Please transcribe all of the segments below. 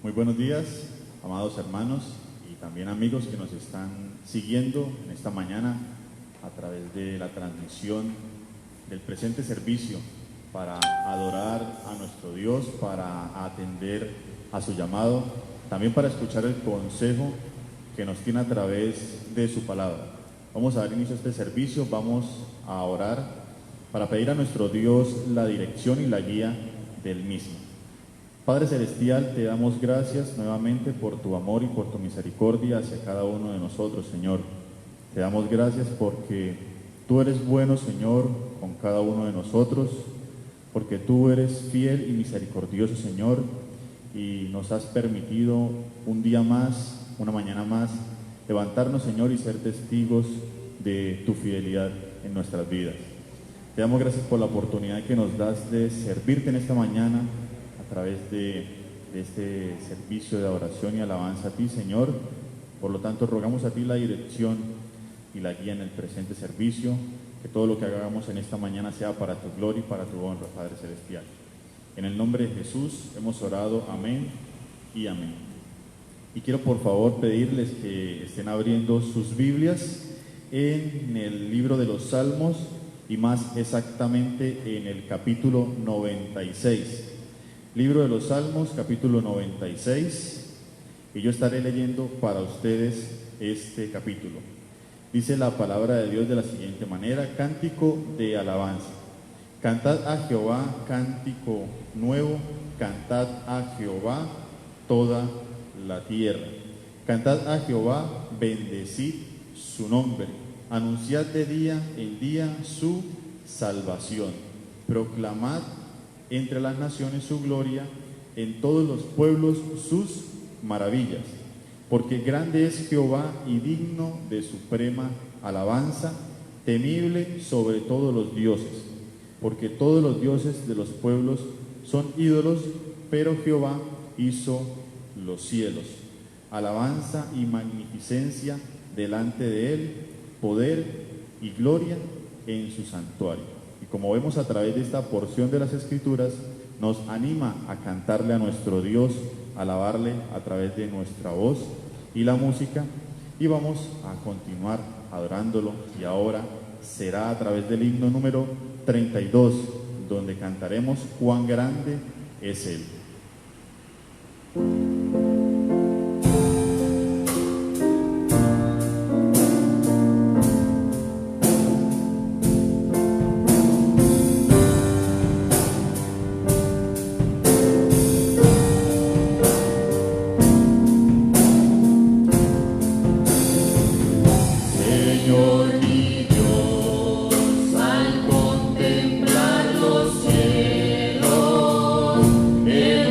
Muy buenos días, amados hermanos y también amigos que nos están siguiendo en esta mañana a través de la transmisión del presente servicio para adorar a nuestro Dios, para atender a su llamado, también para escuchar el consejo que nos tiene a través de su palabra. Vamos a dar inicio a este servicio, vamos a orar para pedir a nuestro Dios la dirección y la guía del mismo. Padre Celestial, te damos gracias nuevamente por tu amor y por tu misericordia hacia cada uno de nosotros, Señor. Te damos gracias porque tú eres bueno, Señor, con cada uno de nosotros, porque tú eres fiel y misericordioso, Señor, y nos has permitido un día más, una mañana más, levantarnos, Señor, y ser testigos de tu fidelidad en nuestras vidas. Te damos gracias por la oportunidad que nos das de servirte en esta mañana a través de este servicio de adoración y alabanza a ti, Señor. Por lo tanto, rogamos a ti la dirección y la guía en el presente servicio, que todo lo que hagamos en esta mañana sea para tu gloria y para tu honra, Padre Celestial. En el nombre de Jesús hemos orado, amén y amén. Y quiero por favor pedirles que estén abriendo sus Biblias en el libro de los Salmos y más exactamente en el capítulo 96. Libro de los Salmos, capítulo 96, y yo estaré leyendo para ustedes este capítulo. Dice la palabra de Dios de la siguiente manera: cántico de alabanza. Cantad a Jehová cántico nuevo, cantad a Jehová toda la tierra. Cantad a Jehová, bendecid su nombre, anunciad de día en día su salvación, proclamad entre las naciones su gloria, en todos los pueblos sus maravillas. Porque grande es Jehová y digno de suprema alabanza, temible sobre todos los dioses. Porque todos los dioses de los pueblos son ídolos, pero Jehová hizo los cielos. Alabanza y magnificencia delante de él, poder y gloria en su santuario. Y como vemos a través de esta porción de las Escrituras, nos anima a cantarle a nuestro Dios, a alabarle a través de nuestra voz y la música, y vamos a continuar adorándolo, y ahora será a través del himno número 32, donde cantaremos cuán grande es Él. El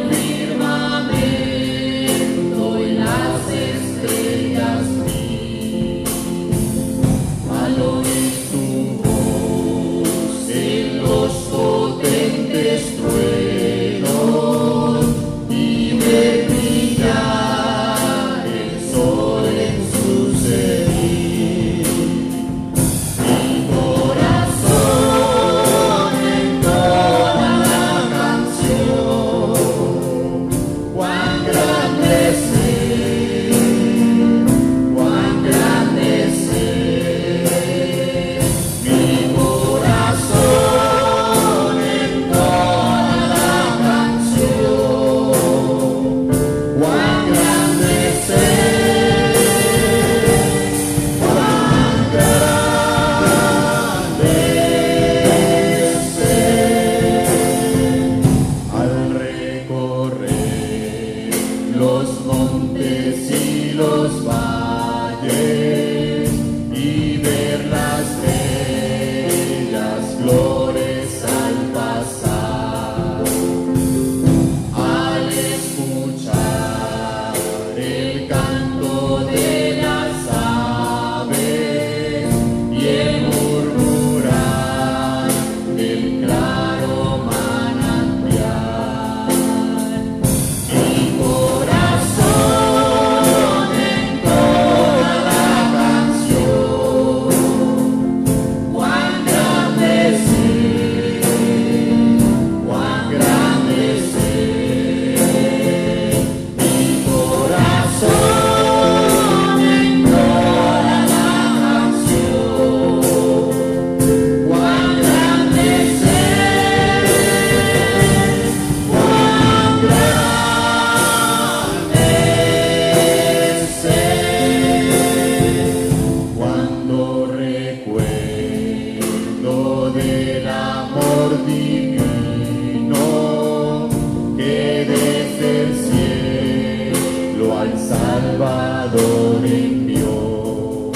cual Salvador envió.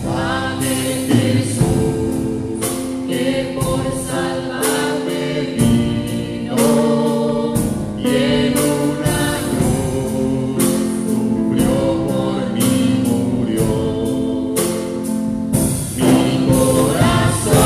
Dame Jesús, que por salvarme vino, y en una cruz sufrió por mí, murió. Mi corazón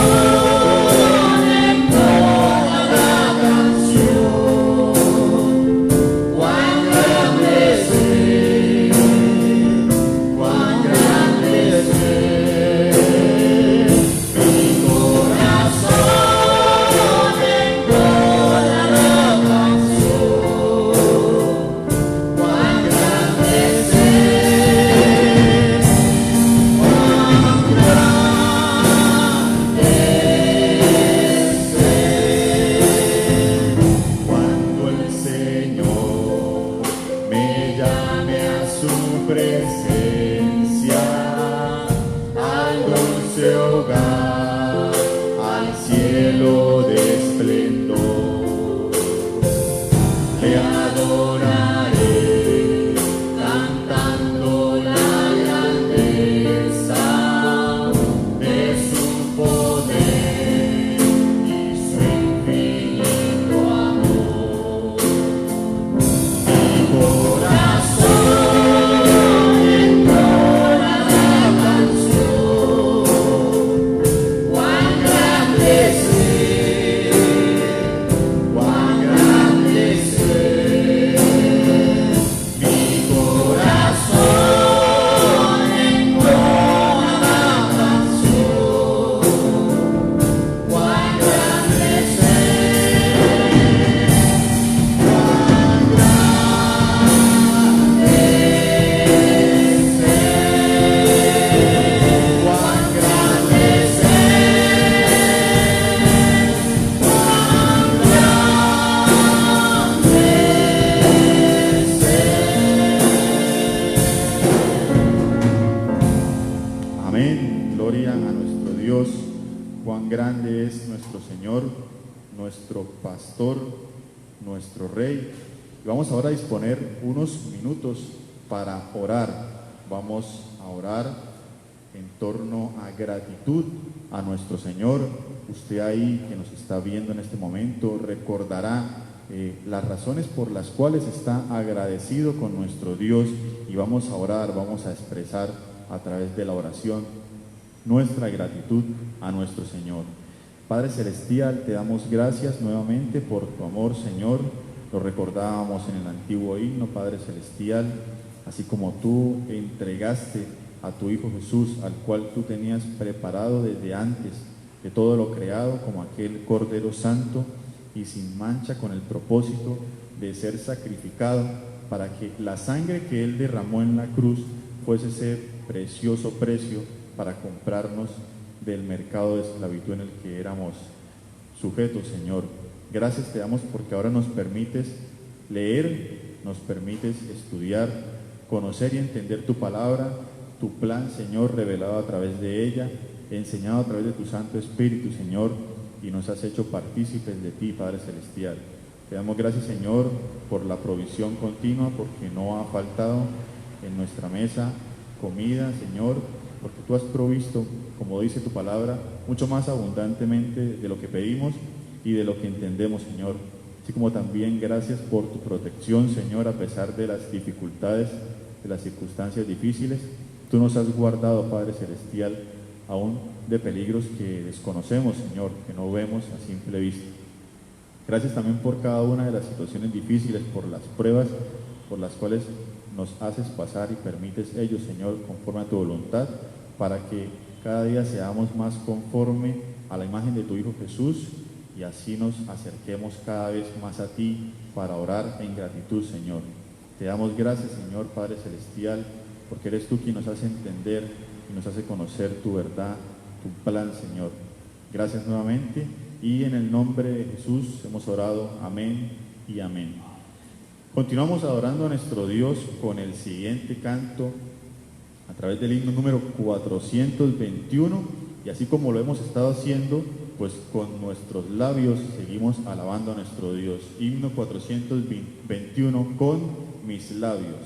nuestro Rey. Y vamos ahora a disponer unos minutos para orar. Vamos a orar en torno a gratitud a nuestro Señor. Usted ahí que nos está viendo en este momento recordará las razones por las cuales está agradecido con nuestro Dios, y vamos a orar, vamos a expresar a través de la oración nuestra gratitud a nuestro Señor. Padre Celestial, te damos gracias nuevamente por tu amor, Señor. Lo recordábamos en el antiguo himno, Padre Celestial, así como tú entregaste a tu Hijo Jesús, al cual tú tenías preparado desde antes de todo lo creado, como aquel Cordero Santo y sin mancha, con el propósito de ser sacrificado, para que la sangre que Él derramó en la cruz fuese ese precioso precio para comprarnos del mercado de esclavitud en el que éramos sujetos, Señor. Gracias te damos porque ahora nos permites leer, nos permites estudiar, conocer y entender tu palabra, tu plan, Señor, revelado a través de ella, enseñado a través de tu Santo Espíritu, Señor, y nos has hecho partícipes de ti, Padre Celestial. Te damos gracias, Señor, por la provisión continua, porque no ha faltado en nuestra mesa comida, Señor, porque tú has provisto, como dice tu palabra, mucho más abundantemente de lo que pedimos y de lo que entendemos, Señor. Así como también gracias por tu protección, Señor, a pesar de las dificultades, de las circunstancias difíciles. Tú nos has guardado, Padre Celestial, aún de peligros que desconocemos, Señor, que no vemos a simple vista. Gracias también por cada una de las situaciones difíciles, por las pruebas por las cuales nos haces pasar y permites ellos, Señor, conforme a tu voluntad, para que cada día seamos más conforme a la imagen de tu Hijo Jesús, y así nos acerquemos cada vez más a ti para orar en gratitud, Señor. Te damos gracias, Señor, Padre Celestial, porque eres tú quien nos hace entender y nos hace conocer tu verdad, tu plan, Señor. Gracias nuevamente, y en el nombre de Jesús hemos orado. Amén y amén. Continuamos adorando a nuestro Dios con el siguiente canto a través del himno número 421, y así como lo hemos estado haciendo, pues con nuestros labios seguimos alabando a nuestro Dios. Himno 421 con mis labios.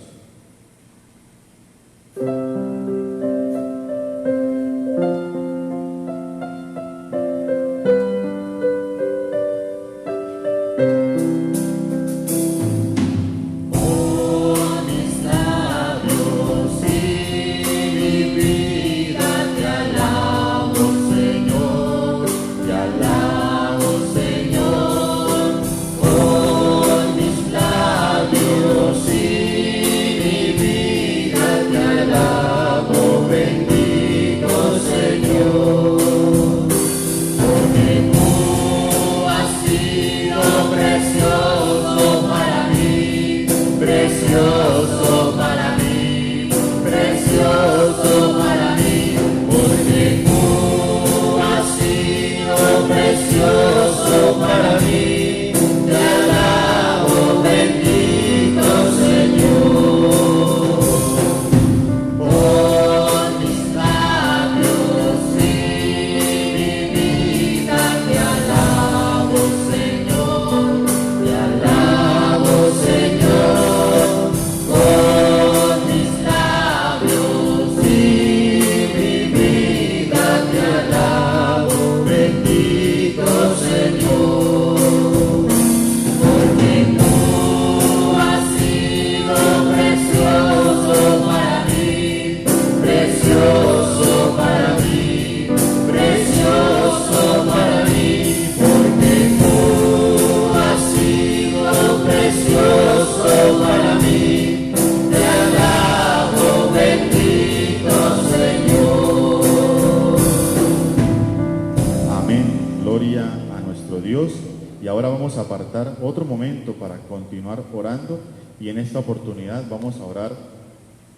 Otro momento para continuar orando, y en esta oportunidad vamos a orar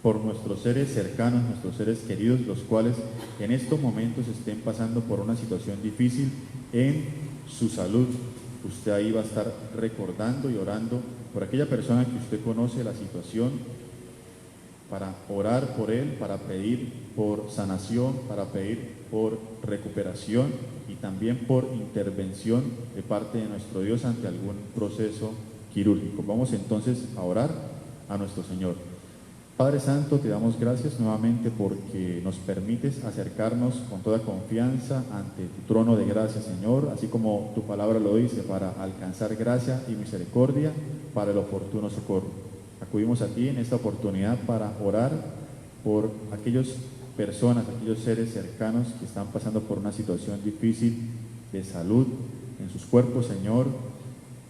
por nuestros seres cercanos, nuestros seres queridos, los cuales en estos momentos estén pasando por una situación difícil en su salud. Usted ahí va a estar recordando y orando por aquella persona que usted conoce la situación, para orar por él, para pedir por sanación, para pedir por recuperación y también por intervención de parte de nuestro Dios ante algún proceso quirúrgico. Vamos entonces a orar a nuestro Señor. Padre Santo, te damos gracias nuevamente porque nos permites acercarnos con toda confianza ante tu trono de gracia, Señor, así como tu palabra lo dice, para alcanzar gracia y misericordia para el oportuno socorro. Acudimos a ti en esta oportunidad para orar por aquellas personas, aquellos seres cercanos que están pasando por una situación difícil de salud en sus cuerpos, Señor.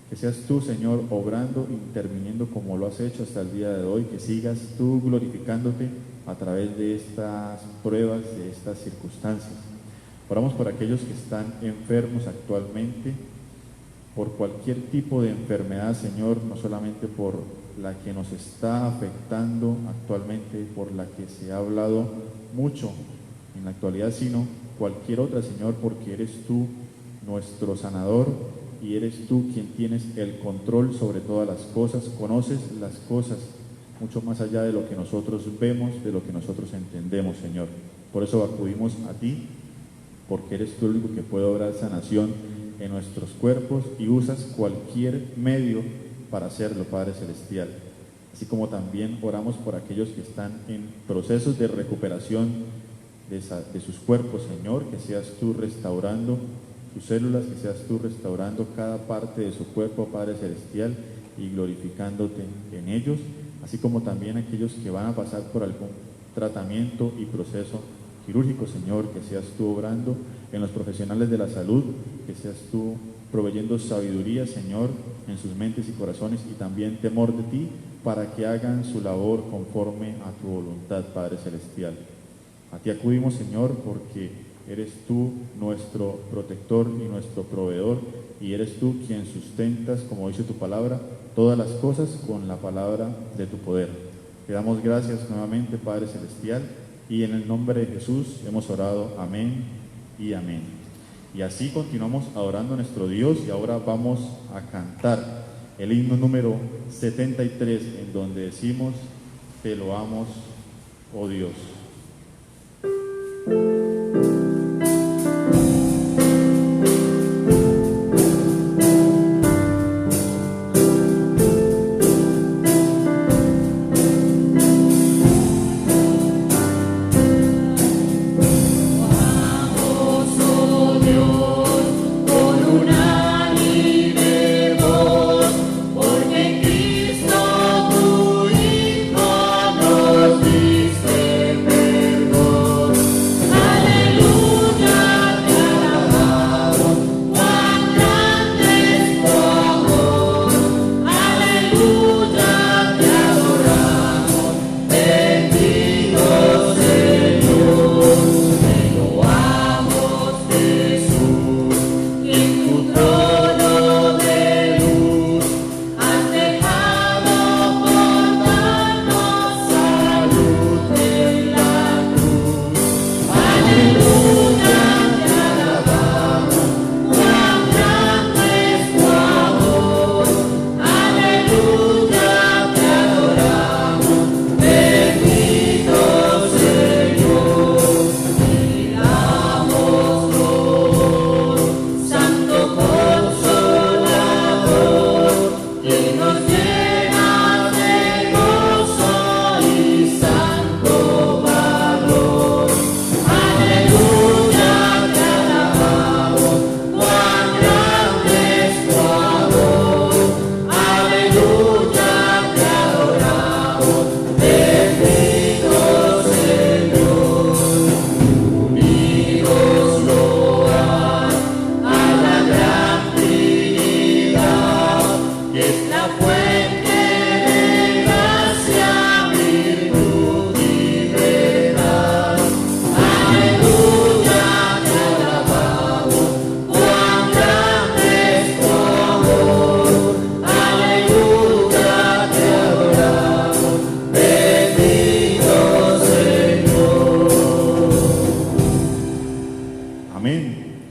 Que seas tú, Señor, obrando, interviniendo como lo has hecho hasta el día de hoy, que sigas tú glorificándote a través de estas pruebas, de estas circunstancias. Oramos por aquellos que están enfermos actualmente, por cualquier tipo de enfermedad, Señor, no solamente por la que nos está afectando actualmente, por la que se ha hablado mucho en la actualidad, sino cualquier otra, Señor, porque eres tú nuestro sanador y eres tú quien tienes el control sobre todas las cosas, conoces las cosas mucho más allá de lo que nosotros vemos, de lo que nosotros entendemos, Señor. Por eso acudimos a ti, porque eres tú el único que puede obrar sanación en nuestros cuerpos y usas cualquier medio para hacerlo, Padre Celestial. Así como también oramos por aquellos que están en procesos de recuperación de sus cuerpos, Señor, que seas tú restaurando sus células, que seas tú restaurando cada parte de su cuerpo, Padre Celestial, y glorificándote en ellos, así como también aquellos que van a pasar por algún tratamiento y proceso quirúrgico, Señor, que seas tú obrando en los profesionales de la salud, que seas tú proveyendo sabiduría, Señor, en sus mentes y corazones, y también temor de ti, para que hagan su labor conforme a tu voluntad, Padre Celestial. A ti acudimos, Señor, porque eres tú nuestro protector y nuestro proveedor, y eres tú quien sustentas, como dice tu palabra, todas las cosas con la palabra de tu poder. Te damos gracias nuevamente, Padre Celestial, y en el nombre de Jesús hemos orado. Amén y amén. Y así continuamos adorando a nuestro Dios, y ahora vamos a cantar el himno número 73, en donde decimos: te loamos, oh Dios.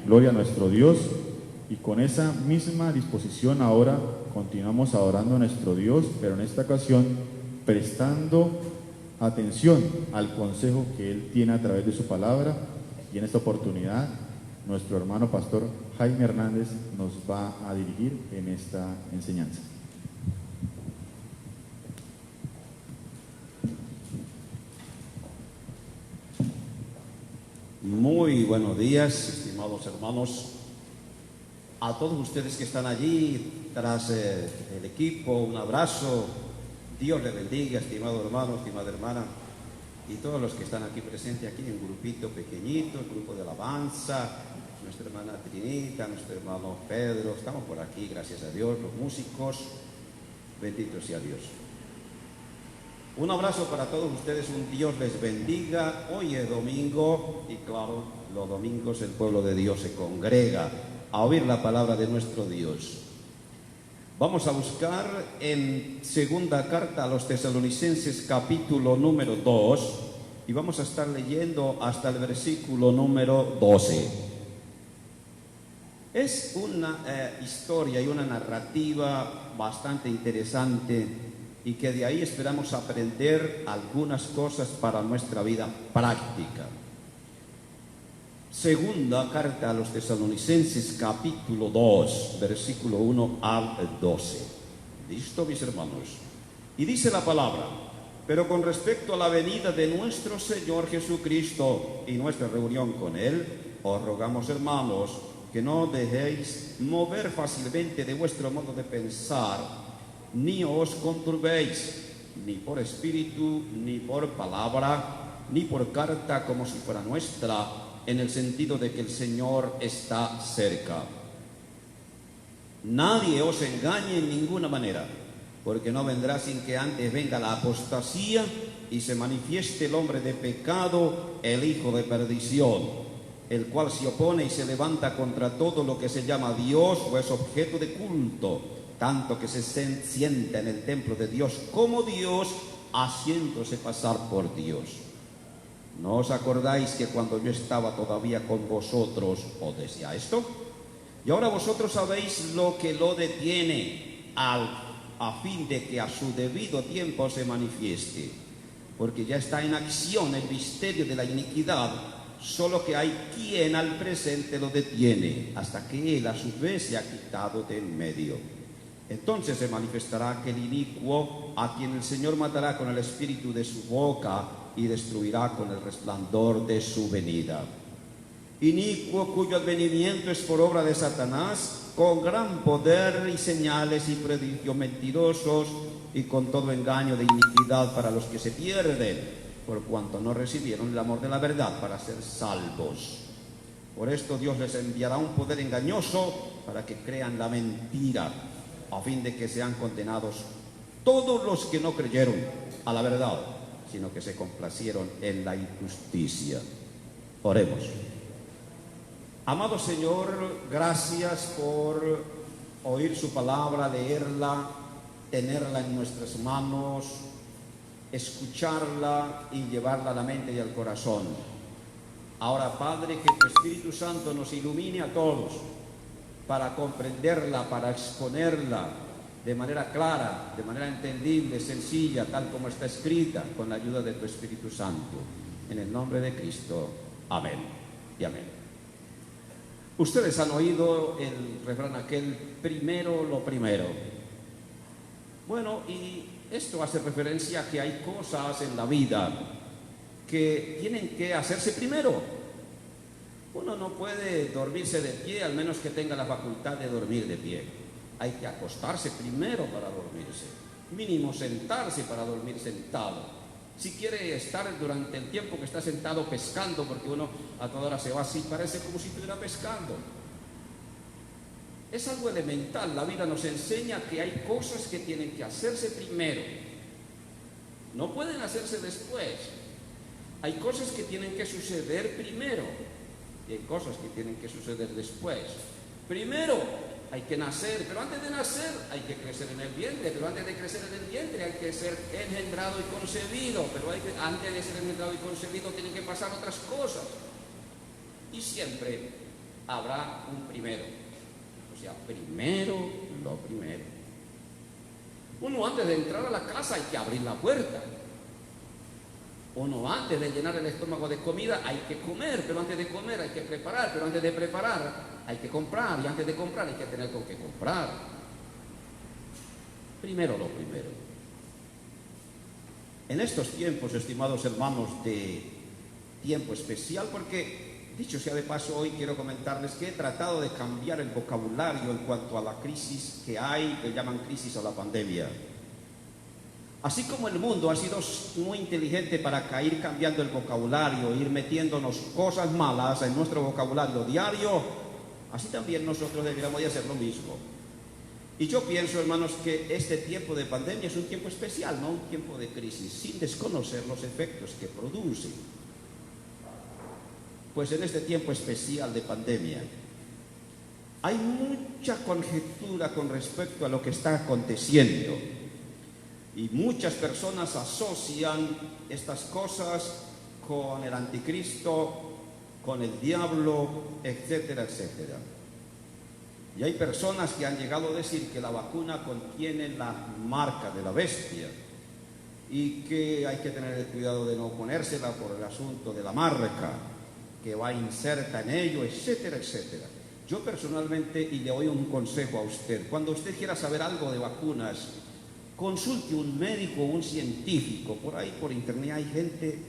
Gloria a nuestro Dios. Y con esa misma disposición ahora continuamos adorando a nuestro Dios, pero en esta ocasión prestando atención al consejo que Él tiene a través de su palabra. Y en esta oportunidad nuestro hermano pastor Jaime Hernández nos va a dirigir en esta enseñanza. Muy buenos días, estimados hermanos. A todos ustedes que están allí tras el equipo, un abrazo. Dios les bendiga, estimado hermano, estimada hermana, y todos los que están aquí presentes, aquí en un grupito pequeñito, el grupo de alabanza, nuestra hermana Trinita, nuestro hermano Pedro, estamos por aquí, gracias a Dios, los músicos, bendito sea Dios. Un abrazo para todos ustedes, un Dios les bendiga. Hoy es domingo y claro, los domingos el pueblo de Dios se congrega a oír la palabra de nuestro Dios. Vamos a buscar en segunda carta a los Tesalonicenses capítulo número 2 y vamos a estar leyendo hasta el versículo número 12. Es una historia y una narrativa bastante interesante y que de ahí esperamos aprender algunas cosas para nuestra vida práctica. Segunda carta a los Tesalonicenses capítulo 2, versículo 1 al 12. ¿Listo, mis hermanos? Y dice la palabra: pero con respecto a la venida de nuestro Señor Jesucristo y nuestra reunión con Él, os rogamos, hermanos, que no dejéis mover fácilmente de vuestro modo de pensar, ni os conturbéis, ni por espíritu, ni por palabra, ni por carta como si fuera nuestra, en el sentido de que el Señor está cerca. Nadie os engañe en ninguna manera, porque no vendrá sin que antes venga la apostasía y se manifieste el hombre de pecado, el hijo de perdición, el cual se opone y se levanta contra todo lo que se llama Dios o es objeto de culto, tanto que se sienta en el templo de Dios como Dios, haciéndose pasar por Dios. ¿No os acordáis que cuando yo estaba todavía con vosotros os decía esto? Y ahora vosotros sabéis lo que lo detiene, a fin de que a su debido tiempo se manifieste. Porque ya está en acción el misterio de la iniquidad, solo que hay quien al presente lo detiene, hasta que él a su vez se ha quitado de en medio. Entonces se manifestará aquel inicuo, a quien el Señor matará con el espíritu de su boca y destruirá con el resplandor de su venida. Inicuo cuyo advenimiento es por obra de Satanás, con gran poder y señales y prodigios mentirosos, y con todo engaño de iniquidad para los que se pierden, por cuanto no recibieron el amor de la verdad para ser salvos. Por esto Dios les enviará un poder engañoso para que crean la mentira, a fin de que sean condenados todos los que no creyeron a la verdad, sino que se complacieron en la injusticia. Oremos. Amado Señor, gracias por oír su palabra, leerla, tenerla en nuestras manos, escucharla y llevarla a la mente y al corazón. Ahora, Padre, que tu Espíritu Santo nos ilumine a todos para comprenderla, para exponerla de manera clara, de manera entendible, sencilla, tal como está escrita, con la ayuda de tu Espíritu Santo. En el nombre de Cristo. Amén y amén. Ustedes han oído el refrán aquel, primero lo primero. Bueno, y esto hace referencia a que hay cosas en la vida que tienen que hacerse primero. Uno no puede dormirse de pie, al menos que tenga la facultad de dormir de pie. Hay que acostarse primero para dormirse, mínimo sentarse para dormir sentado. Si quiere estar durante el tiempo que está sentado pescando, porque uno a toda hora se va así, parece como si estuviera pescando. Es algo elemental. La vida nos enseña que hay cosas que tienen que hacerse primero. No pueden hacerse después. Hay cosas que tienen que suceder primero y hay cosas que tienen que suceder después. Primero hay que nacer, pero antes de nacer hay que crecer en el vientre, pero antes de crecer en el vientre hay que ser engendrado y concebido, pero antes de ser engendrado y concebido tienen que pasar otras cosas. Y siempre habrá un primero. O sea, primero lo primero. Uno antes de entrar a la casa hay que abrir la puerta. Uno antes de llenar el estómago de comida hay que comer, pero antes de comer hay que preparar, pero antes de preparar hay que comprar, y antes de comprar hay que tener con qué comprar. Primero lo primero. En estos tiempos, estimados hermanos, de tiempo especial, porque dicho sea de paso, hoy quiero comentarles que he tratado de cambiar el vocabulario en cuanto a la crisis que hay, que llaman crisis a la pandemia. Así como el mundo ha sido muy inteligente para ir cambiando el vocabulario, ir metiéndonos cosas malas en nuestro vocabulario diario, así también nosotros deberíamos de hacer lo mismo. Y yo pienso, hermanos, que este tiempo de pandemia es un tiempo especial, no un tiempo de crisis, sin desconocer los efectos que produce. Pues en este tiempo especial de pandemia hay mucha conjetura con respecto a lo que está aconteciendo. Y muchas personas asocian estas cosas con el anticristo, con el diablo, etcétera, etcétera. Y hay personas que han llegado a decir que la vacuna contiene la marca de la bestia y que hay que tener cuidado de no ponérsela por el asunto de la marca que va inserta en ello, etcétera, etcétera. Yo personalmente, y le doy un consejo a usted, cuando usted quiera saber algo de vacunas, consulte un médico o un científico. Por ahí, por internet, hay gente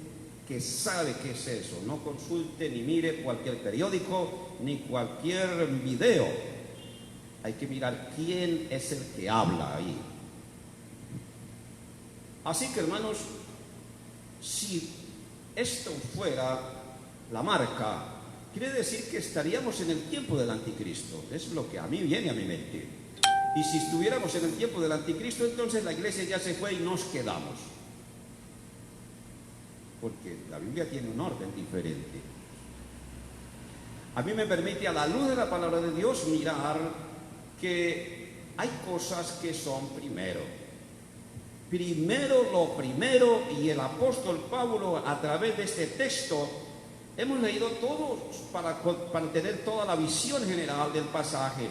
que sabe qué es eso. No consulte ni mire cualquier periódico ni cualquier video. Hay que mirar quién es el que habla ahí. Así que, hermanos, si esto fuera la marca, quiere decir que estaríamos en el tiempo del anticristo. Es lo que a mí viene a mi mente. Y si estuviéramos en el tiempo del anticristo, entonces la iglesia ya se fue y nos quedamos. Porque la Biblia tiene un orden diferente. A mí me permite, a la luz de la palabra de Dios, mirar que hay cosas que son primero. Primero lo primero, y el apóstol Pablo, a través de este texto, hemos leído todos para tener toda la visión general del pasaje.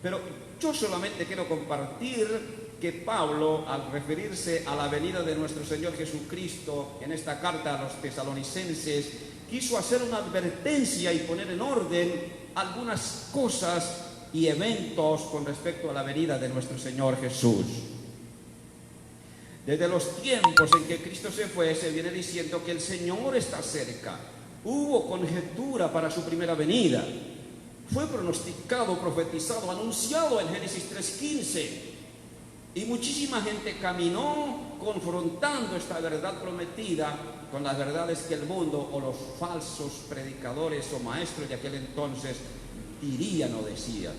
Pero yo solamente quiero compartir que Pablo, al referirse a la venida de nuestro Señor Jesucristo en esta carta a los tesalonicenses, quiso hacer una advertencia y poner en orden algunas cosas y eventos con respecto a la venida de nuestro Señor Jesús. Desde los tiempos en que Cristo se fue, se viene diciendo que el Señor está cerca. Hubo conjetura para su primera venida. Fue pronosticado, profetizado, anunciado en Génesis 3:15. Y muchísima gente caminó confrontando esta verdad prometida con las verdades que el mundo o los falsos predicadores o maestros de aquel entonces dirían o decían.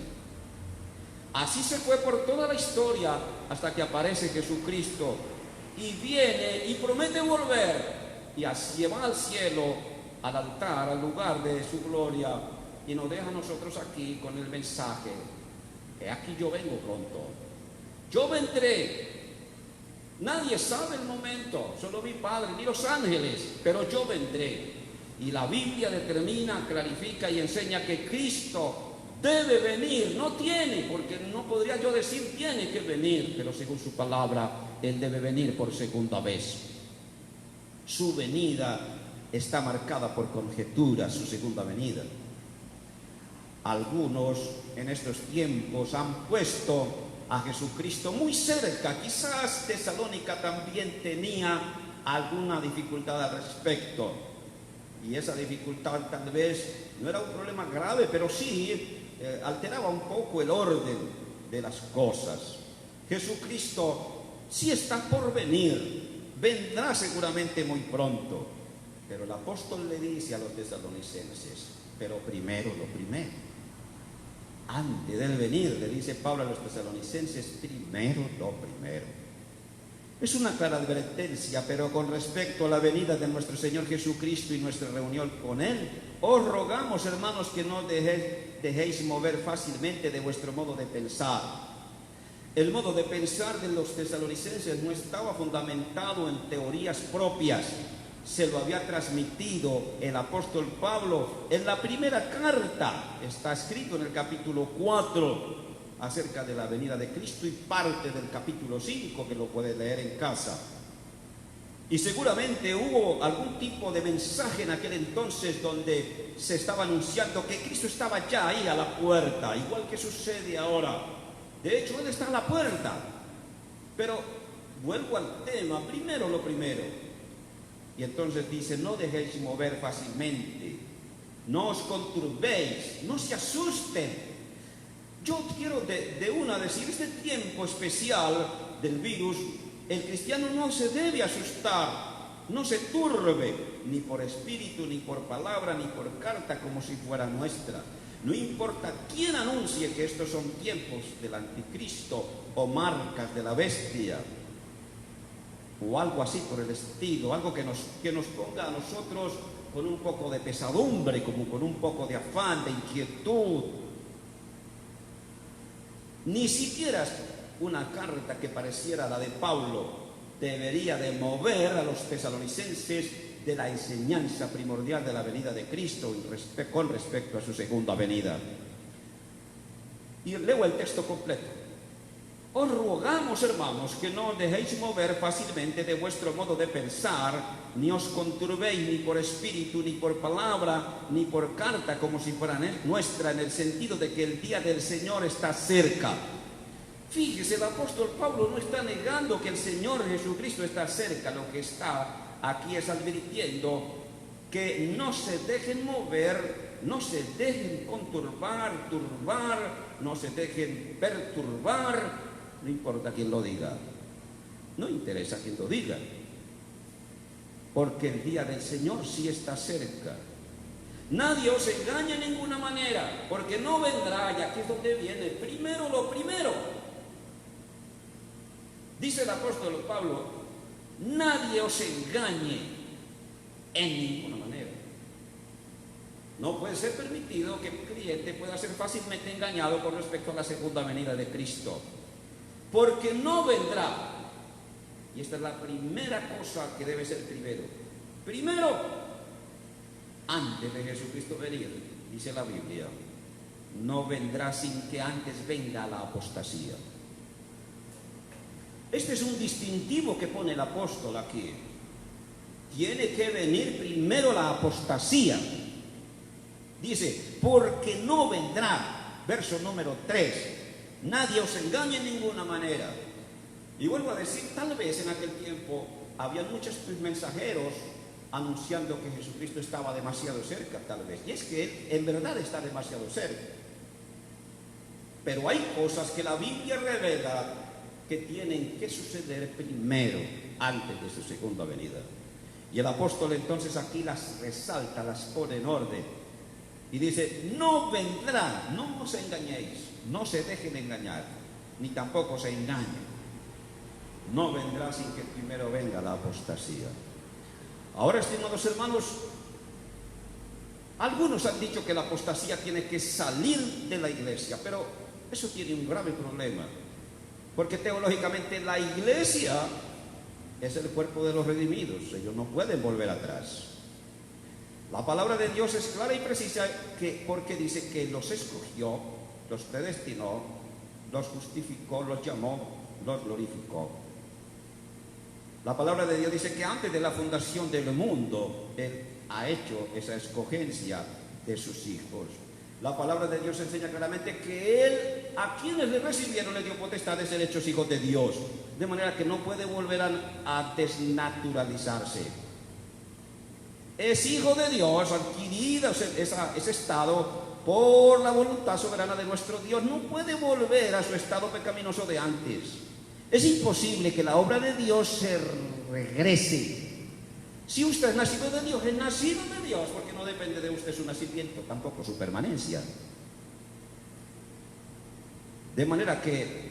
Así se fue por toda la historia hasta que aparece Jesucristo y viene y promete volver y así va al cielo, al altar, al lugar de su gloria, y nos deja a nosotros aquí con el mensaje: he aquí yo vengo pronto, yo vendré. Nadie sabe el momento, solo mi Padre ni los ángeles, pero yo vendré. Y la Biblia determina, clarifica y enseña que Cristo debe venir, no tiene, porque no podría yo decir tiene que venir, pero según su palabra, Él debe venir por segunda vez. Su venida está marcada por conjeturas, su segunda venida. Algunos en estos tiempos han puesto a Jesucristo muy cerca. Quizás Tesalónica también tenía alguna dificultad al respecto. Y esa dificultad tal vez no era un problema grave, pero sí alteraba un poco el orden de las cosas. Jesucristo sí está por venir, vendrá seguramente muy pronto. Pero el apóstol le dice a los tesalonicenses: pero primero lo primero. antes del venir, le dice Pablo a los tesalonicenses, primero lo primero. Es una clara advertencia, pero con respecto a la venida de nuestro Señor Jesucristo y nuestra reunión con Él, os rogamos, hermanos, que no dejéis mover fácilmente de vuestro modo de pensar. El modo de pensar de los tesalonicenses no estaba fundamentado en teorías propias. Se lo había transmitido el apóstol Pablo en la primera carta. Está escrito en el capítulo 4 acerca de la venida de Cristo y parte del capítulo 5 que lo puede leer en casa. Y seguramente hubo algún tipo de mensaje en aquel entonces donde se estaba anunciando que Cristo estaba ya ahí a la puerta, igual que sucede ahora. De hecho, Él está a la puerta. Pero vuelvo al tema, primero lo primero. Y entonces dice, no dejéis mover fácilmente, no os conturbéis, no se asusten. Yo quiero de una decir, este tiempo especial del virus, el cristiano no se debe asustar, no se turbe, ni por espíritu, ni por palabra, ni por carta, como si fuera nuestra. No importa quién anuncie que estos son tiempos del anticristo o marcas de la bestia, o algo así por el estilo, algo que nos ponga a nosotros con un poco de pesadumbre, como con un poco de afán, de inquietud. Ni siquiera una carta que pareciera la de Pablo debería de mover a los tesalonicenses de la enseñanza primordial de la venida de Cristo con respecto a su segunda venida. Y leo el texto completo. Os rogamos, hermanos, que no dejéis mover fácilmente de vuestro modo de pensar, ni os conturbéis ni por espíritu, ni por palabra, ni por carta, como si fuera nuestra, en el sentido de que el día del Señor está cerca. Fíjese, el apóstol Pablo no está negando que el Señor Jesucristo está cerca. Lo que está aquí es advirtiendo que no se dejen mover, no se dejen turbar, no se dejen perturbar. No importa quién lo diga, no interesa quién lo diga, porque el día del Señor sí está cerca. Nadie os engañe en ninguna manera, porque no vendrá, y aquí es donde viene primero lo primero. Dice el apóstol Pablo, nadie os engañe en ninguna manera. No puede ser permitido que un cliente pueda ser fácilmente engañado con respecto a la segunda venida de Cristo. Porque no vendrá. Y esta es la primera cosa que debe ser primero. Primero, antes de Jesucristo venir, dice la Biblia, no vendrá sin que antes venga la apostasía. Este es un distintivo que pone el apóstol aquí. Tiene que venir primero la apostasía. Dice, porque no vendrá, verso número 3. Nadie os engañe en ninguna manera. Y vuelvo a decir, tal vez en aquel tiempo había muchos mensajeros anunciando que Jesucristo estaba demasiado cerca, tal vez. Y es que Él en verdad está demasiado cerca. Pero hay cosas que la Biblia revela que tienen que suceder primero, antes de su segunda venida. Y el apóstol entonces aquí las resalta, las pone en orden. Y dice, no vendrá, no os engañéis. No se dejen engañar, ni tampoco se engañen. No vendrá sin que primero venga la apostasía. Ahora, estimados hermanos, algunos han dicho que la apostasía tiene que salir de la iglesia, pero eso tiene un grave problema, porque teológicamente la iglesia es el cuerpo de los redimidos. Ellos no pueden volver atrás. La palabra de Dios es clara y precisa, porque dice que los escogió, los predestinó, los justificó, los llamó, los glorificó. La palabra de Dios dice que antes de la fundación del mundo, Él ha hecho esa escogencia de sus hijos. La palabra de Dios enseña claramente que Él, a quienes le recibieron, le dio potestad de ser hechos hijos de Dios. De manera que no puede volver a desnaturalizarse. Es hijo de Dios, adquirido ese estado por la voluntad soberana de nuestro Dios. No puede volver a su estado pecaminoso de antes. Es imposible que la obra de Dios se regrese. Si usted es nacido de Dios, es nacido de Dios, porque no depende de usted su nacimiento, tampoco su permanencia. De manera que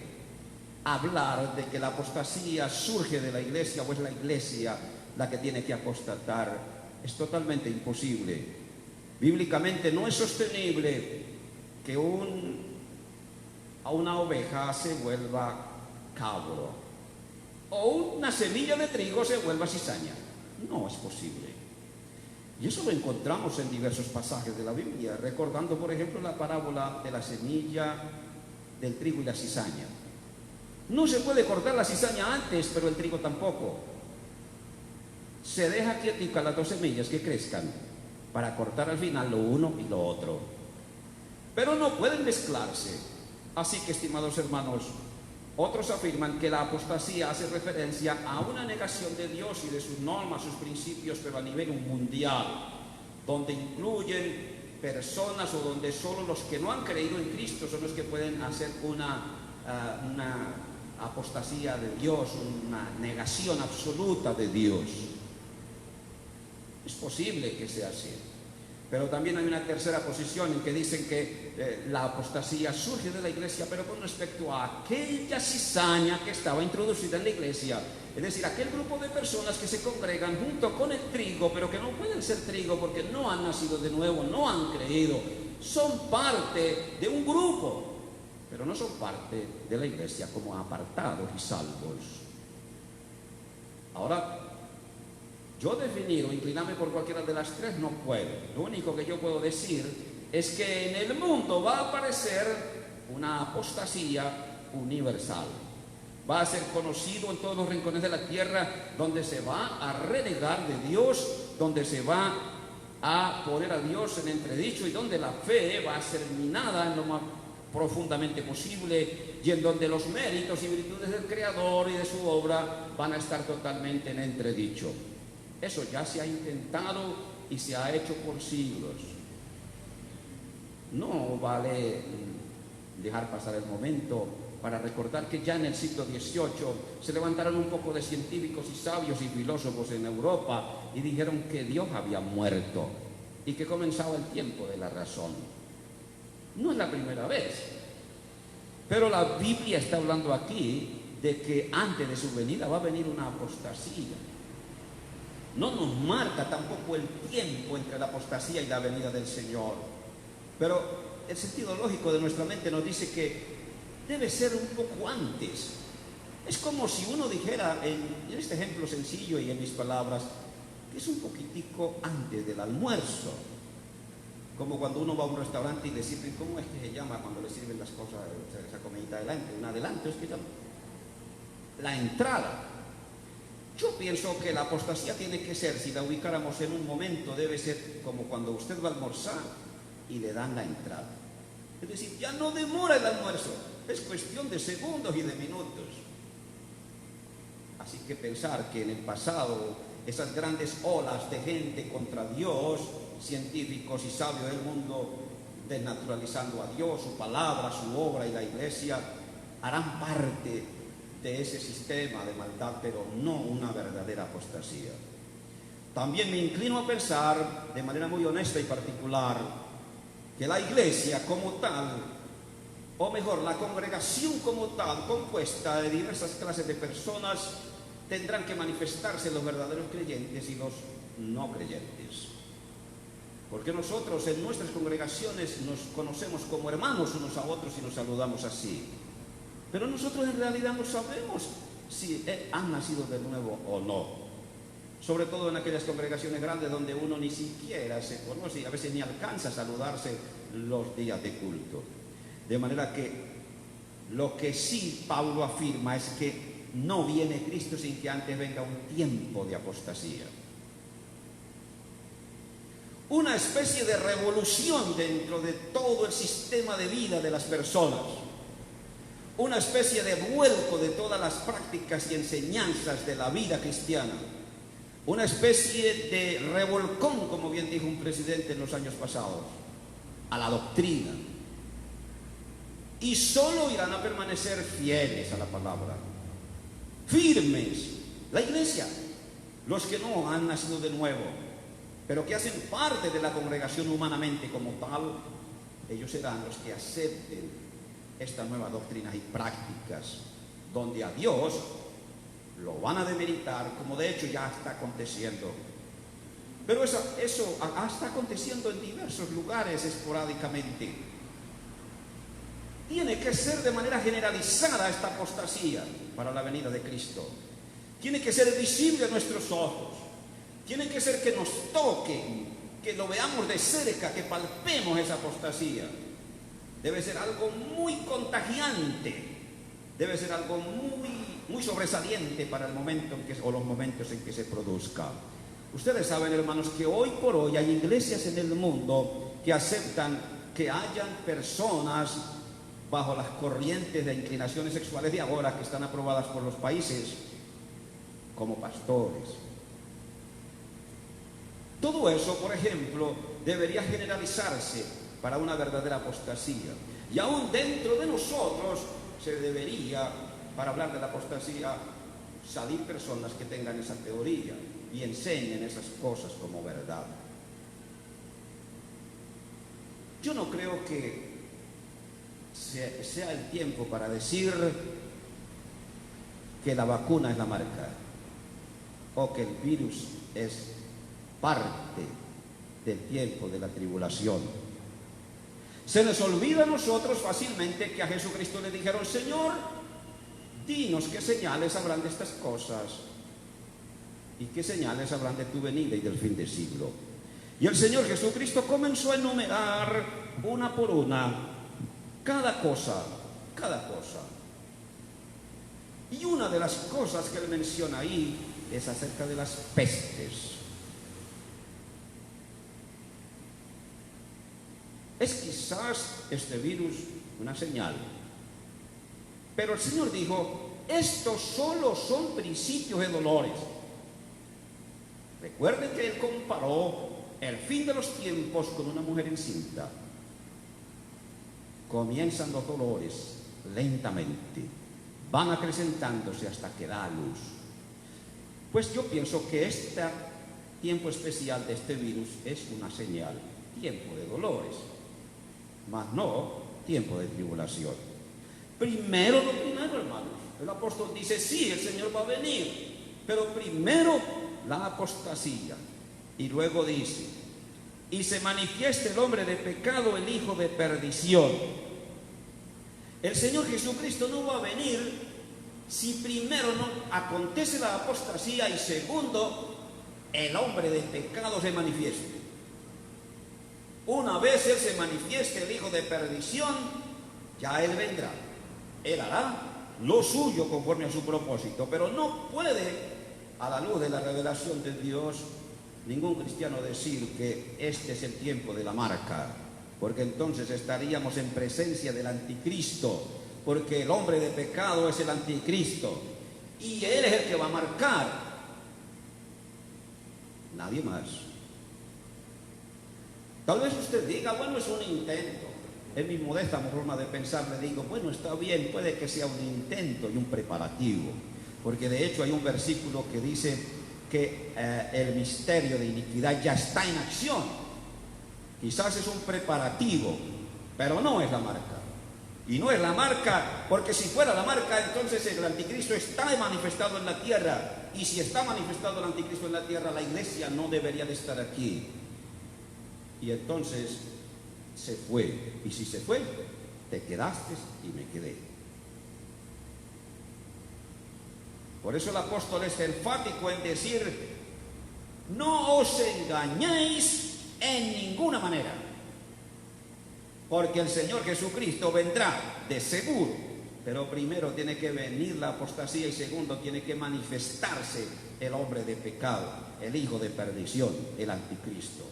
hablar de que la apostasía surge de la iglesia o es la iglesia la que tiene que apostatar es totalmente imposible. Bíblicamente no es sostenible que a una oveja se vuelva cabro o una semilla de trigo se vuelva cizaña. No es posible. Y eso lo encontramos en diversos pasajes de la Biblia, recordando por ejemplo la parábola de la semilla, del trigo y la cizaña. No se puede cortar la cizaña antes, pero el trigo tampoco. Se deja quietica las dos semillas que crezcan para cortar al final lo uno y lo otro. Pero no pueden mezclarse. Así que, estimados hermanos, otros afirman que la apostasía hace referencia a una negación de Dios y de sus normas, sus principios, pero a nivel mundial, donde incluyen personas o donde solo los que no han creído en Cristo son los que pueden hacer una apostasía de Dios, una negación absoluta de Dios. Es posible que sea así. Pero también hay una tercera posición en que dicen que la apostasía surge de la iglesia, pero con respecto a aquella cizaña que estaba introducida en la iglesia. Es decir, aquel grupo de personas que se congregan junto con el trigo, pero que no pueden ser trigo porque no han nacido de nuevo, no han creído. Son parte de un grupo, pero no son parte de la iglesia como apartados y salvos. Ahora, yo definir o inclinarme por cualquiera de las tres no puedo. Lo único que yo puedo decir es que en el mundo va a aparecer una apostasía universal. Va a ser conocido en todos los rincones de la tierra, donde se va a renegar de Dios, donde se va a poner a Dios en entredicho y donde la fe va a ser minada en lo más profundamente posible y en donde los méritos y virtudes del Creador y de su obra van a estar totalmente en entredicho. Eso ya se ha intentado y se ha hecho por siglos. No vale dejar pasar el momento para recordar que ya en el siglo XVIII se levantaron un poco de científicos y sabios y filósofos en Europa y dijeron que Dios había muerto y que comenzaba el tiempo de la razón. No es la primera vez, pero la Biblia está hablando aquí de que antes de su venida va a venir una apostasía. No nos marca tampoco el tiempo entre la apostasía y la venida del Señor, pero el sentido lógico de nuestra mente nos dice que debe ser un poco antes. Es como si uno dijera, en este ejemplo sencillo y en mis palabras, que es un poquitico antes del almuerzo. Como cuando uno va a un restaurante y le sirven, ¿cómo es que se llama cuando le sirven las cosas, esa comidita adelante? Un adelanto es que llama. La entrada. Yo pienso que la apostasía tiene que ser, si la ubicáramos en un momento, debe ser como cuando usted va a almorzar y le dan la entrada. Es decir, ya no demora el almuerzo, es cuestión de segundos y de minutos. Así que pensar que en el pasado esas grandes olas de gente contra Dios, científicos y sabios del mundo, desnaturalizando a Dios, su palabra, su obra y la iglesia, harán parte de ese sistema de maldad, pero no una verdadera apostasía. También me inclino a pensar, de manera muy honesta y particular, que la iglesia como tal, o mejor, la congregación como tal, compuesta de diversas clases de personas, tendrán que manifestarse los verdaderos creyentes y los no creyentes. Porque nosotros en nuestras congregaciones nos conocemos como hermanos unos a otros y nos saludamos así. Pero nosotros en realidad no sabemos si han nacido de nuevo o no. Sobre todo en aquellas congregaciones grandes donde uno ni siquiera se conoce y a veces ni alcanza a saludarse los días de culto. De manera que lo que sí Pablo afirma es que no viene Cristo sin que antes venga un tiempo de apostasía. Una especie de revolución dentro de todo el sistema de vida de las personas. Una especie de vuelco de todas las prácticas y enseñanzas de la vida cristiana. Una especie de revolcón, como bien dijo un presidente en los años pasados, a la doctrina. Y solo irán a permanecer fieles a la palabra, firmes, la iglesia, los que no han nacido de nuevo, pero que hacen parte de la congregación humanamente como tal. Ellos serán los que acepten estas nuevas doctrinas y prácticas, donde a Dios lo van a demeritar, como de hecho ya está aconteciendo. Pero eso está aconteciendo en diversos lugares esporádicamente. Tiene que ser de manera generalizada esta apostasía para la venida de Cristo. Tiene que ser visible a nuestros ojos. Tiene que ser que nos toque, que lo veamos de cerca, que palpemos esa apostasía. Debe ser algo muy contagiante. Debe ser algo muy sobresaliente para el momento o los momentos en que se produzca. Ustedes saben, hermanos, que hoy por hoy hay iglesias en el mundo que aceptan que hayan personas bajo las corrientes de inclinaciones sexuales de ahora que están aprobadas por los países como pastores. Todo eso, por ejemplo, debería generalizarse para una verdadera apostasía. Y aún dentro de nosotros se debería, para hablar de la apostasía, salir personas que tengan esa teoría y enseñen esas cosas como verdad. Yo no creo que sea el tiempo para decir que la vacuna es la marca o que el virus es parte del tiempo de la tribulación. Se les olvida a nosotros fácilmente que a Jesucristo le dijeron: Señor, dinos qué señales habrán de estas cosas y qué señales habrán de tu venida y del fin del siglo. Y el Señor Jesucristo comenzó a enumerar una por una cada cosa. Y una de las cosas que él menciona ahí es acerca de las pestes. Es quizás este virus una señal, pero el Señor dijo: estos solo son principios de dolores. Recuerden que él comparó el fin de los tiempos con una mujer encinta. Comienzan los dolores lentamente, van acrecentándose hasta que da a luz. Pues yo pienso que este tiempo especial de este virus es una señal, tiempo de dolores, mas no tiempo de tribulación. Primero, hermanos, el apóstol dice: sí, el Señor va a venir, pero primero la apostasía. Y luego dice: y se manifiesta el hombre de pecado, el hijo de perdición. El Señor Jesucristo no va a venir si primero no acontece la apostasía y segundo, el hombre de pecado se manifieste. Una vez él se manifieste, el hijo de perdición, ya él vendrá. Él hará lo suyo conforme a su propósito, pero no puede, a la luz de la revelación de Dios, ningún cristiano decir que este es el tiempo de la marca, porque entonces estaríamos en presencia del anticristo, porque el hombre de pecado es el anticristo y él es el que va a marcar, nadie más. Tal vez usted diga: bueno, es un intento. En mi modesta forma de pensar le digo: bueno, está bien, puede que sea un intento y un preparativo, porque de hecho hay un versículo que dice que el misterio de iniquidad ya está en acción. Quizás es un preparativo, pero no es la marca. Y no es la marca, porque si fuera la marca, entonces el anticristo está manifestado en la tierra. Y si está manifestado el anticristo en la tierra, la iglesia no debería de estar aquí. Y entonces se fue. Y si se fue, te quedaste y me quedé. Por eso el apóstol es enfático en decir: no os engañéis en ninguna manera, porque el Señor Jesucristo vendrá de seguro, pero primero tiene que venir la apostasía y segundo tiene que manifestarse el hombre de pecado, el hijo de perdición, el anticristo.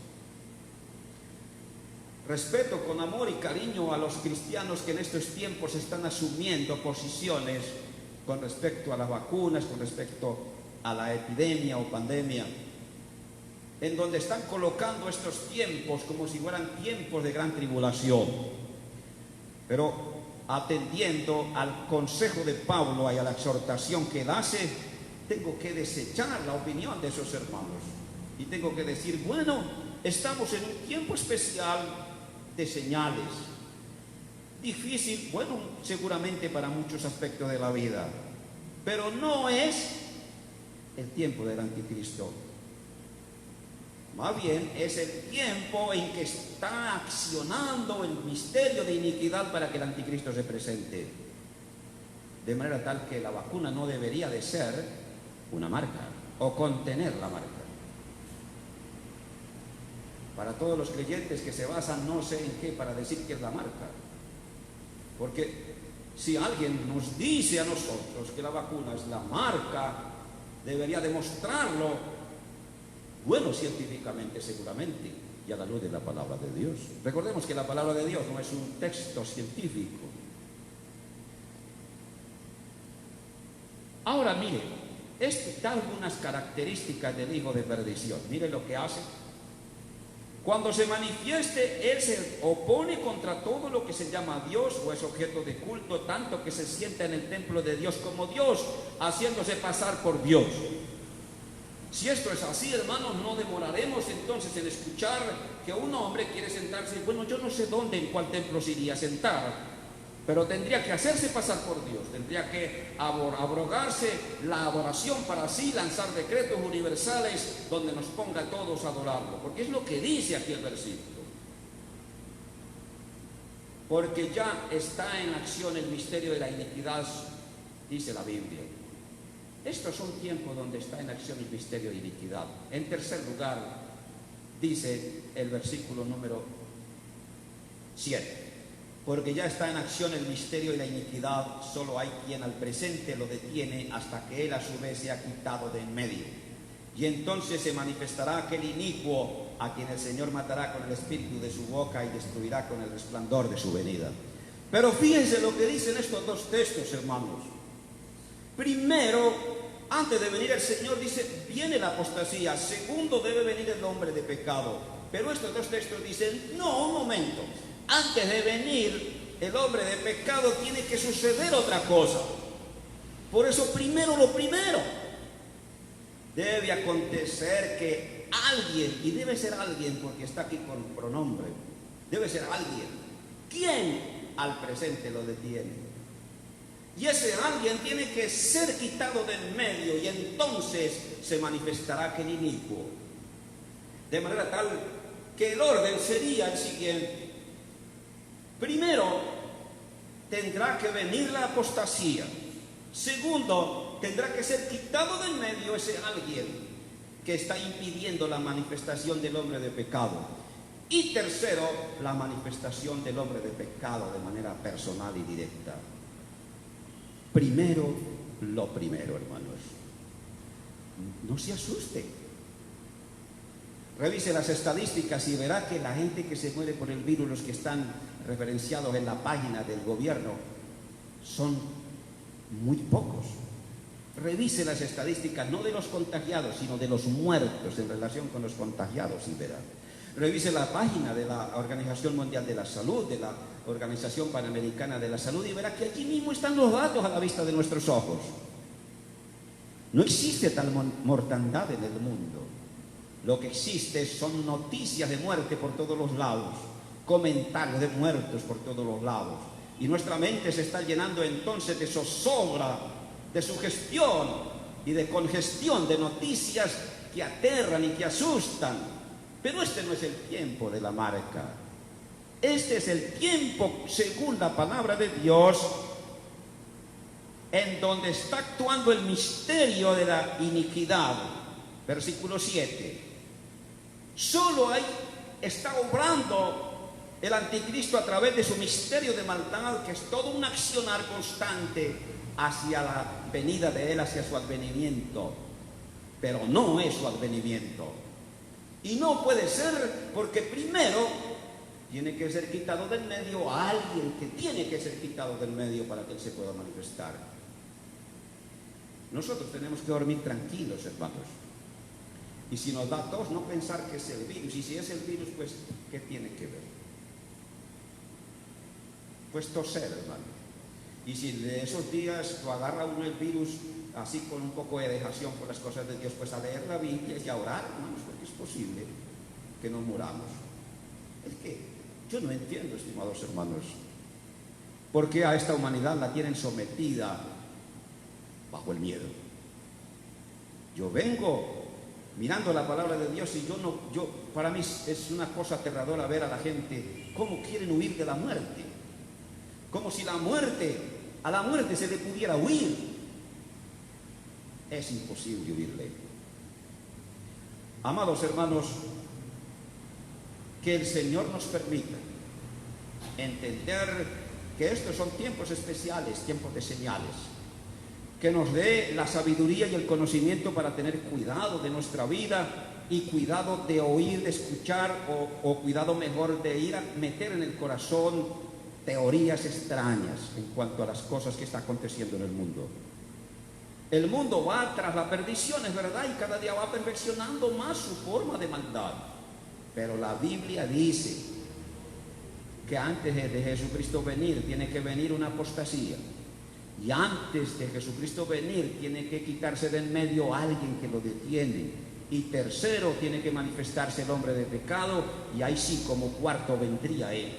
Respeto con amor y cariño a los cristianos que en estos tiempos están asumiendo posiciones con respecto a las vacunas, con respecto a la epidemia o pandemia, en donde están colocando estos tiempos como si fueran tiempos de gran tribulación. Pero atendiendo al consejo de Pablo y a la exhortación que él hace, tengo que desechar la opinión de esos hermanos y tengo que decir: bueno, estamos en un tiempo especial de señales. difícil, bueno, seguramente para muchos aspectos de la vida, pero no es el tiempo del anticristo. Más bien es el tiempo en que está accionando el misterio de iniquidad para que el anticristo se presente. De manera tal que la vacuna no debería de ser una marca o contener la marca. Para todos los creyentes que se basan no sé en qué para decir que es la marca. Porque si alguien nos dice a nosotros que la vacuna es la marca, debería demostrarlo. Bueno, científicamente seguramente, y a la luz de la palabra de Dios. Recordemos que la palabra de Dios no es un texto científico. Ahora mire, este da algunas características del hijo de perdición. Mire lo que hace. Cuando se manifieste, él se opone contra todo lo que se llama Dios o es objeto de culto, tanto que se sienta en el templo de Dios como Dios, haciéndose pasar por Dios. Si esto es así, hermanos, no demoraremos entonces en escuchar que un hombre quiere sentarse. Bueno, yo no sé dónde, en cuál templo se iría a sentar, pero tendría que hacerse pasar por Dios, tendría que abrogarse la adoración para así lanzar decretos universales donde nos ponga a todos a adorarlo, porque es lo que dice aquí el versículo. Porque ya está en acción el misterio de la iniquidad, dice la Biblia. Estos son tiempos donde está en acción el misterio de iniquidad. En tercer lugar, dice el versículo número 7. Porque ya está en acción el misterio de la iniquidad, solo hay quien al presente lo detiene hasta que él a su vez se ha quitado de en medio. Y entonces se manifestará aquel inicuo a quien el Señor matará con el espíritu de su boca y destruirá con el resplandor de su venida. Pero fíjense lo que dicen estos dos textos, hermanos. Primero, antes de venir el Señor, dice, viene la apostasía. Segundo, debe venir el hombre de pecado. Pero estos dos textos dicen, no, un momento. Antes de venir el hombre de pecado tiene que suceder otra cosa. Por eso primero lo primero. Debe acontecer que alguien, y debe ser alguien porque está aquí con pronombre, debe ser alguien. ¿Quién al presente lo detiene? Y ese alguien tiene que ser quitado del medio y entonces se manifestará aquel inicuo. De manera tal que el orden sería el siguiente. Primero, tendrá que venir la apostasía. Segundo, tendrá que ser quitado del medio ese alguien que está impidiendo la manifestación del hombre de pecado. Y tercero, la manifestación del hombre de pecado de manera personal y directa. Primero, lo primero, hermanos. No se asuste. Revise las estadísticas y verá que la gente que se muere por el virus, los que están referenciados en la página del gobierno, son muy pocos. Revise las estadísticas, no de los contagiados, sino de los muertos en relación con los contagiados y verá. Revise la página de la Organización Mundial de la Salud, de la Organización Panamericana de la Salud y verá que allí mismo están los datos a la vista de nuestros ojos. No existe tal mortandad en el mundo. Lo que existe son noticias de muerte por todos los lados, comentarios de muertos por todos los lados. Y nuestra mente se está llenando entonces de zozobra, de sugestión y de congestión de noticias que aterran y que asustan. Pero este no es el tiempo de la marca. Este es el tiempo, según la palabra de Dios, en donde está actuando el misterio de la iniquidad. Versículo 7. Solo ahí está obrando el anticristo a través de su misterio de maldad, que es todo un accionar constante hacia la venida de él, hacia su advenimiento. Pero no es su advenimiento. Y no puede ser porque primero tiene que ser quitado del medio a alguien que tiene que ser quitado del medio para que él se pueda manifestar. Nosotros tenemos que dormir tranquilos, hermanos. Y si nos da tos, no pensar que es el virus. Y si es el virus, pues, ¿qué tiene que ver? Pues toser, hermano. Y si de esos días lo agarra uno el virus así con un poco de dejación por las cosas de Dios, pues a leer la Biblia y a orar, hermanos, porque es posible que nos muramos. Es que yo no entiendo, estimados hermanos. Porque a esta humanidad la tienen sometida bajo el miedo. Yo vengo mirando la palabra de Dios y para mí es una cosa aterradora ver a la gente cómo quieren huir de la muerte. Como si a la muerte se le pudiera huir. Es imposible huirle. Amados hermanos, que el Señor nos permita entender que estos son tiempos especiales, tiempos de señales, que nos dé la sabiduría y el conocimiento para tener cuidado de nuestra vida y cuidado de oír, de escuchar o cuidado mejor de ir a meter en el corazón teorías extrañas en cuanto a las cosas que están aconteciendo en el mundo. El mundo va tras la perdición, es verdad, y cada día va perfeccionando más su forma de maldad. Pero la Biblia dice que antes de Jesucristo venir tiene que venir una apostasía. Y antes de Jesucristo venir tiene que quitarse de en medio alguien que lo detiene. Y tercero, tiene que manifestarse el hombre de pecado, y ahí sí, como cuarto, vendría él.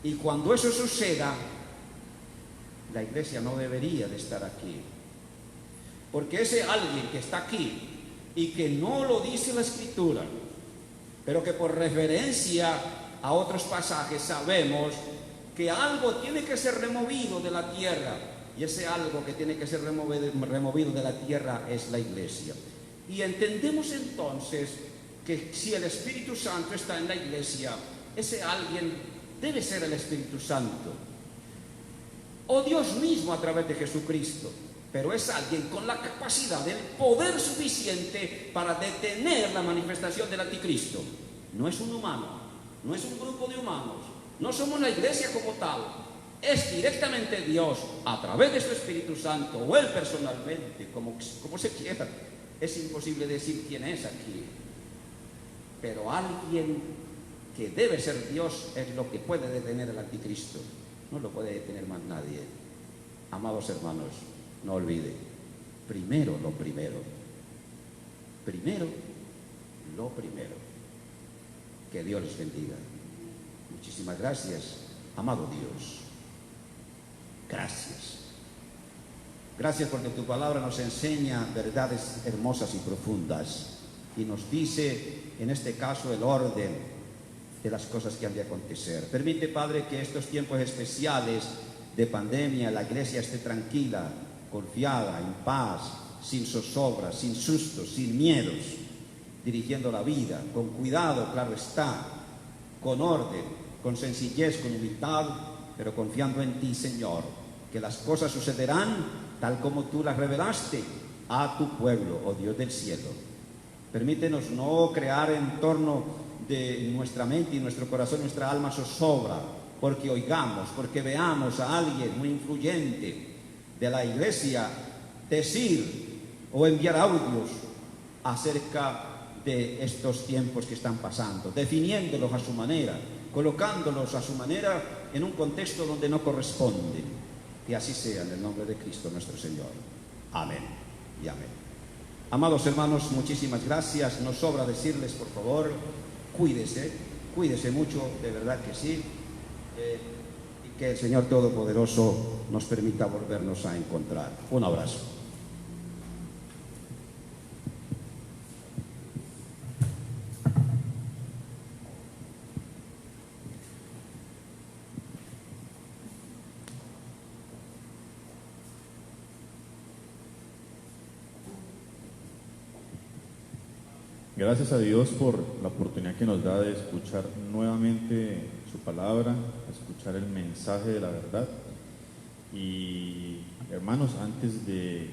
Y cuando eso suceda, la iglesia no debería de estar aquí. Porque ese alguien que está aquí y que no lo dice la Escritura, pero que por referencia a otros pasajes sabemos que algo tiene que ser removido de la tierra, y ese algo que tiene que ser removido de la tierra es la iglesia. Y entendemos entonces que si el Espíritu Santo está en la iglesia, ese alguien debe ser el Espíritu Santo o Dios mismo a través de Jesucristo, pero es alguien con la capacidad, el poder suficiente para detener la manifestación del anticristo. No es un humano, no es un grupo de humanos, no somos la iglesia como tal, es directamente Dios a través de su Espíritu Santo o Él personalmente, como se quiera. Es imposible decir quién es aquí, pero alguien que debe ser Dios es lo que puede detener al anticristo. No lo puede detener más nadie. Amados hermanos, no olvide, primero lo primero. Primero lo primero. Que Dios les bendiga. Muchísimas gracias, amado Dios. Gracias. Gracias porque tu palabra nos enseña verdades hermosas y profundas y nos dice, en este caso, el orden de las cosas que han de acontecer. Permite, Padre, que estos tiempos especiales de pandemia la iglesia esté tranquila, confiada, en paz, sin zozobras, sin sustos, sin miedos, dirigiendo la vida con cuidado, claro está, con orden, con sencillez, con humildad, pero confiando en ti, Señor, que las cosas sucederán tal como tú las revelaste a tu pueblo, oh Dios del cielo. Permítenos no crear en torno de nuestra mente y nuestro corazón, nuestra alma zozobra, porque oigamos, porque veamos a alguien muy influyente de la iglesia decir o enviar audios acerca de estos tiempos que están pasando, definiéndolos a su manera, colocándolos a su manera en un contexto donde no corresponden. Que así sea, en el nombre de Cristo nuestro Señor. Amén y amén. Amados hermanos, muchísimas gracias. Nos sobra decirles, por favor, cuídese mucho, de verdad que sí. Y que el Señor Todopoderoso nos permita volvernos a encontrar. Un abrazo. Gracias a Dios por la oportunidad que nos da de escuchar nuevamente su palabra, escuchar el mensaje de la verdad. Y hermanos, antes de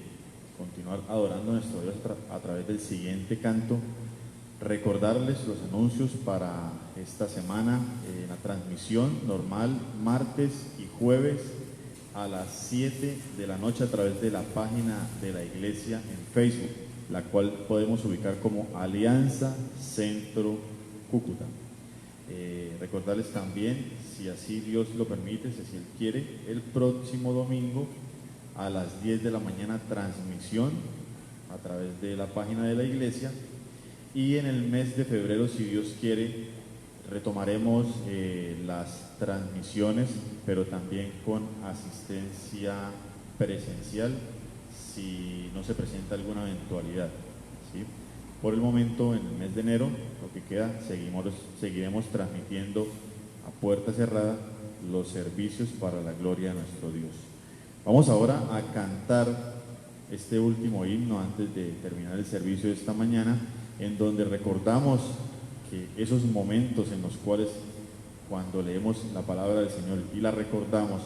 continuar adorando a nuestro Dios a través del siguiente canto, recordarles los anuncios para esta semana en la transmisión normal, martes y jueves a las 7 de la noche a través de la página de la iglesia en Facebook, la cual podemos ubicar como Alianza Centro Cúcuta. Recordarles también, si así Dios lo permite, si Él quiere, el próximo domingo a las 10 de la mañana transmisión a través de la página de la iglesia, y en el mes de febrero, si Dios quiere, Retomaremos las transmisiones, pero también con asistencia presencial si no se presenta alguna eventualidad, ¿sí? Por el momento, en el mes de enero, lo que queda, seguiremos transmitiendo a puerta cerrada los servicios para la gloria de nuestro Dios. Vamos ahora a cantar este último himno antes de terminar el servicio de esta mañana, en donde recordamos que esos momentos en los cuales cuando leemos la palabra del Señor y la recordamos,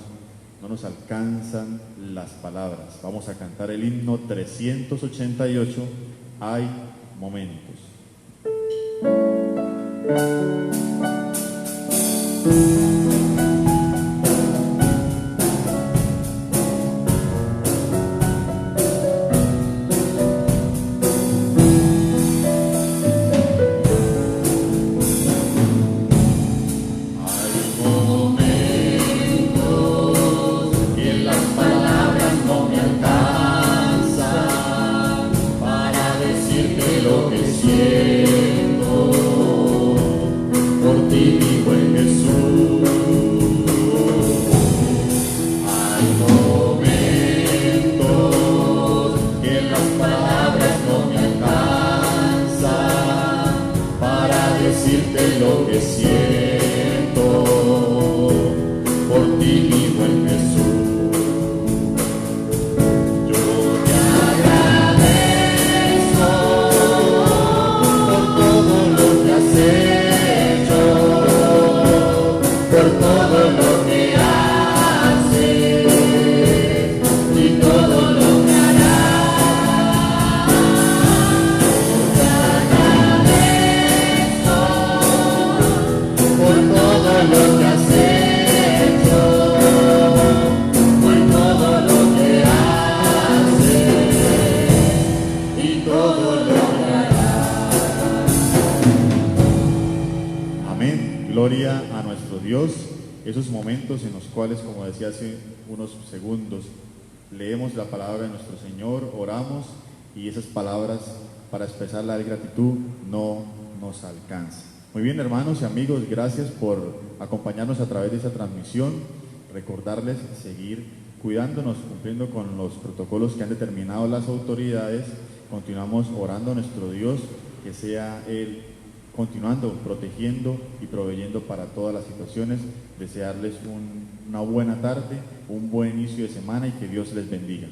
no nos alcanzan las palabras. Vamos a cantar el himno 388, Hay momentos. Gloria a nuestro Dios. Esos momentos en los cuales, como decía hace unos segundos, leemos la palabra de nuestro Señor, oramos, y esas palabras para expresar la gratitud no nos alcanzan. Muy bien, hermanos y amigos, gracias por acompañarnos a través de esta transmisión. Recordarles seguir cuidándonos, cumpliendo con los protocolos que han determinado las autoridades. Continuamos orando a nuestro Dios, que sea Él continuando, protegiendo y proveyendo para todas las situaciones. Desearles una buena tarde, un buen inicio de semana y que Dios les bendiga.